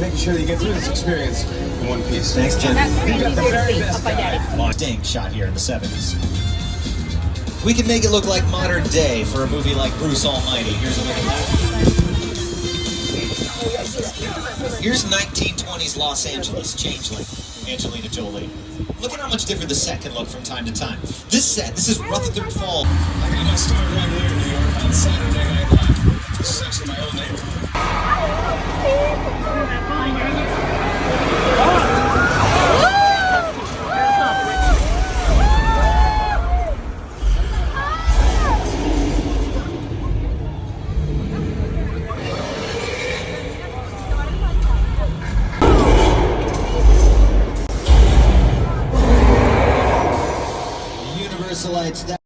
and making sure that you get through this experience in one piece. Thanks, Jim. You got the very best of that. Sting shot here in the 70s. We can make it look like modern day for a movie like Bruce Almighty. Here's a look at that. Here's 1920s Los Angeles, Changeling, Angelina Jolie. Look at how much different the set can look from time to time. This is Rutherford Falls. I'm going to start right here in New York on Saturday Night Live. This is actually my old neighborhood. Universalites that.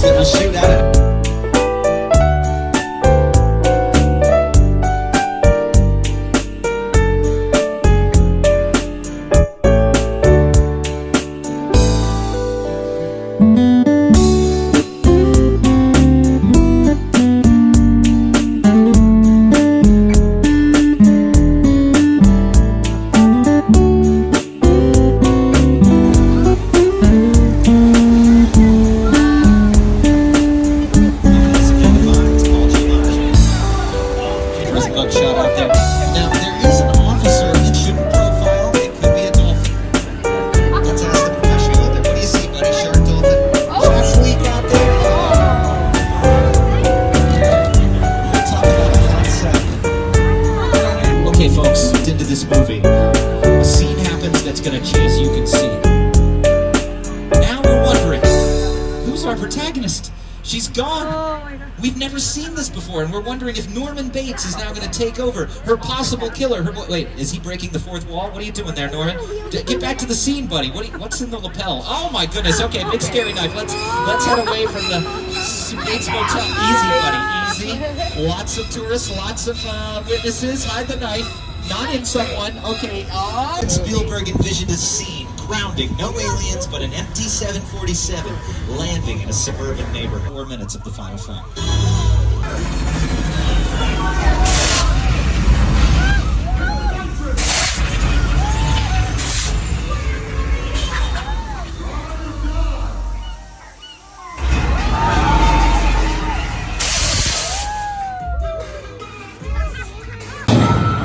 That will shoot at it. Shot out there. Now, there is an officer in shooting profile. It could be a dolphin. Let's ask the professional out there. What do you see, buddy? Shark, dolphin? Shark, fleek out there. We'll talk about a hot set. Okay, folks, into this movie. A scene happens that's going to chase you can see. Now we're wondering, who's our protagonist? She's gone. Oh my God. We've never seen this before, and we're wondering if Norman Bates is now going to take over. Her possible killer. Wait, is he breaking the fourth wall? What are you doing there, Norman? Get back to the scene, buddy. What's in the lapel? Oh my goodness. Okay, big scary knife. Let's head away from the Bates Motel. Easy, buddy. Easy. Lots of tourists. Lots of witnesses. Hide the knife. Not in someone. Okay. Spielberg envisioned a scene. Grounding, no aliens, but an empty 747 landing in a suburban neighborhood. 4 minutes of the final film.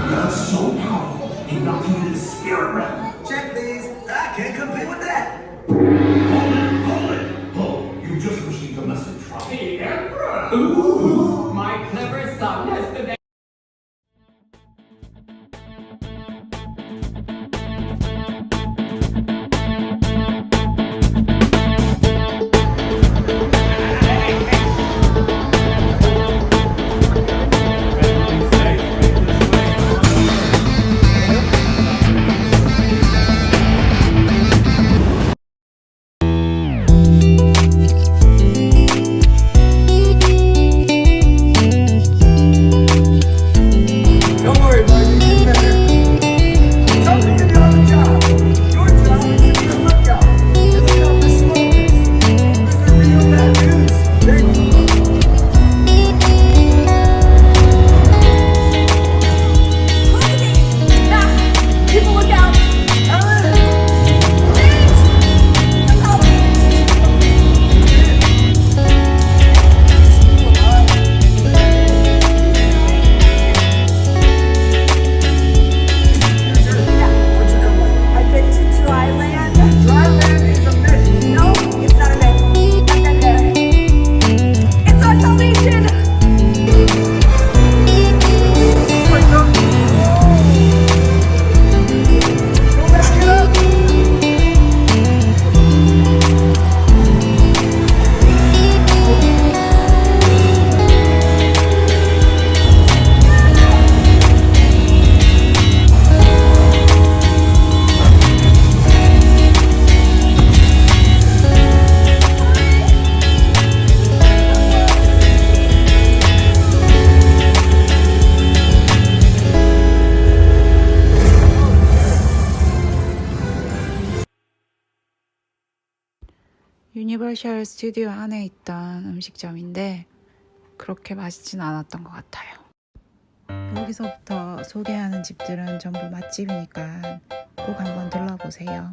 That's so powerful. It knocked you into the spirit realm. Check these. I can't compete with that. Hold it! Oh, you just received a message from the Emperor! Ooh, my clever son has the 유니버셜 스튜디오 안에 있던 음식점인데 그렇게 맛있진 않았던 것 같아요. 여기서부터 소개하는 집들은 전부 맛집이니까 꼭 한번 들러보세요.